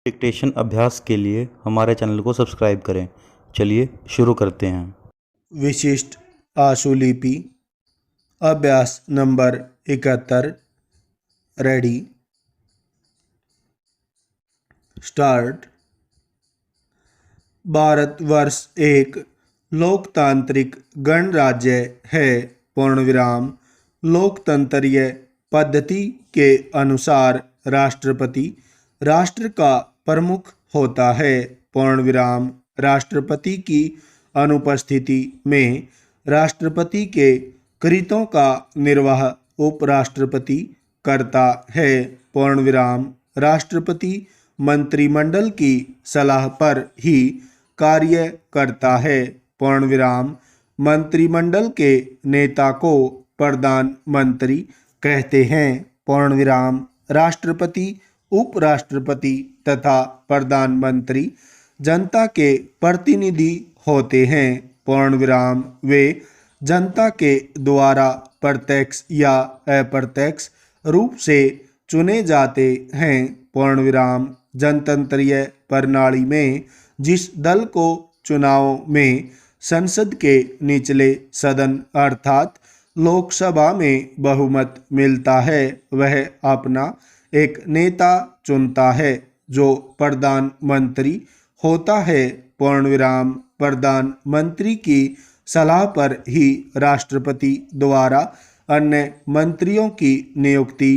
Dictation अभ्यास के लिए हमारे चैनल को सब्सक्राइब करें। चलिए शुरू करते हैं। विशिष्ट आशुलिपि अभ्यास नंबर 71। Ready start. भारतवर्ष एक लोकतांत्रिक गणराज्य है। पूर्णविराम। लोकतंत्रीय पद्धति के अनुसार राष्ट्रपति राष्ट्र का प्रमुख होता है। पूर्णविराम। राष्ट्रपति की अनुपस्थिति में राष्ट्रपति के कृत्यों का निर्वाह उपराष्ट्रपति करता है। पूर्णविराम। राष्ट्रपति मंत्रिमंडल की सलाह पर ही कार्य करता है। पूर्णविराम। मंत्रिमंडल के नेता को प्रधानमंत्री कहते हैं। पूर्णविराम। राष्ट्रपति उपराष्ट्रपति तथा प्रधानमंत्री जनता के प्रतिनिधि होते हैं। पूर्णविराम। वे जनता के द्वारा प्रत्यक्ष या अप्रत्यक्ष रूप से चुने जाते हैं। पूर्णविराम। जनतंत्रीय प्रणाली में जिस दल को चुनावों में संसद के निचले सदन अर्थात लोकसभा में बहुमत मिलता है वह अपना एक नेता चुनता है जो प्रधानमंत्री होता है। पूर्णविराम। प्रधानमंत्री की सलाह पर ही राष्ट्रपति द्वारा अन्य मंत्रियों की नियुक्ति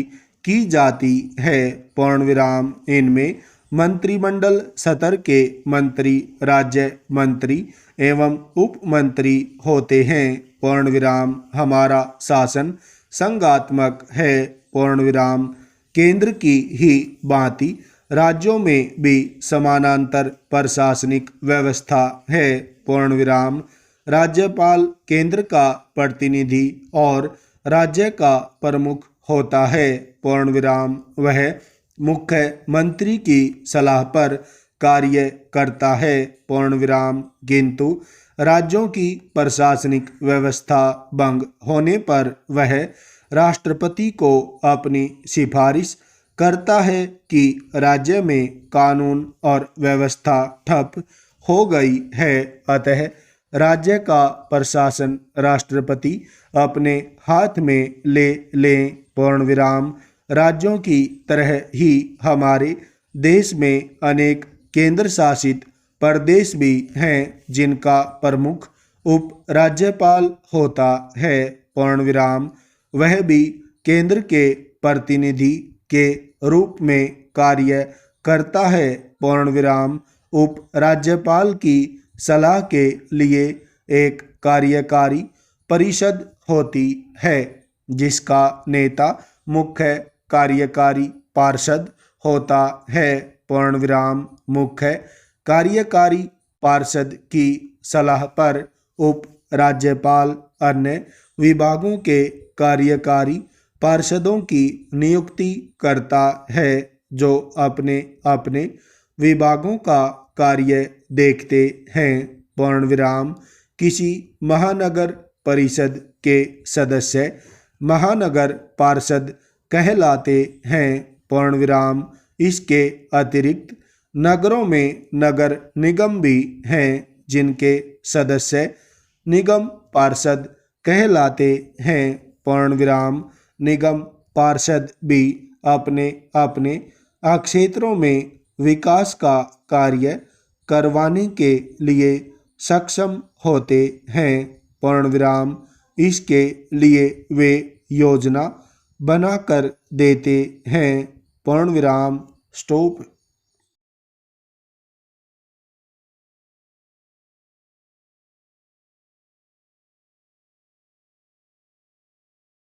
की जाती है। पूर्णविराम। इनमें मंत्रिमंडल स्तर के मंत्री राज्य मंत्री एवं उप मंत्री होते हैं। पूर्णविराम। हमारा शासन संघात्मक है। पूर्णविराम। केंद्र की ही भांति राज्यों में भी समानांतर प्रशासनिक व्यवस्था है। पूर्णविराम। राज्यपाल केंद्र का प्रतिनिधि और राज्य का प्रमुख होता है। पूर्णविराम। वह मुख्यमंत्री की सलाह पर कार्य करता है। पूर्णविराम। किंतु राज्यों की प्रशासनिक व्यवस्था भंग होने पर वह राष्ट्रपति को अपनी सिफारिश करता है कि राज्य में कानून और व्यवस्था ठप हो गई है अतः राज्य का प्रशासन राष्ट्रपति अपने हाथ में ले लें। पूर्णविराम। राज्यों की तरह ही हमारे देश में अनेक केंद्र शासित प्रदेश भी हैं जिनका प्रमुख उप राज्यपाल होता है। पूर्णविराम। वह भी केंद्र के प्रतिनिधि के रूप में कार्य करता है। पूर्णविराम। उप राज्यपाल की सलाह के लिए एक कार्यकारी परिषद होती है जिसका नेता मुख्य कार्यकारी पार्षद होता है। पूर्णविराम। मुख्य कार्यकारी पार्षद की सलाह पर उप राज्यपाल अन्य विभागों के कार्यकारी पार्षदों की नियुक्ति करता है जो अपने अपने विभागों का कार्य देखते हैं। पूर्णविराम। किसी महानगर परिषद के सदस्य महानगर पार्षद कहलाते हैं। पूर्णविराम। इसके अतिरिक्त नगरों में नगर निगम भी हैं जिनके सदस्य निगम पार्षद कहलाते हैं। पूर्णविराम। निगम पार्षद भी अपने अपने क्षेत्रों में विकास का कार्य करवाने के लिए सक्षम होते हैं। पूर्णविराम। इसके लिए वे योजना बनाकर देते हैं। पूर्णविराम। स्टॉप।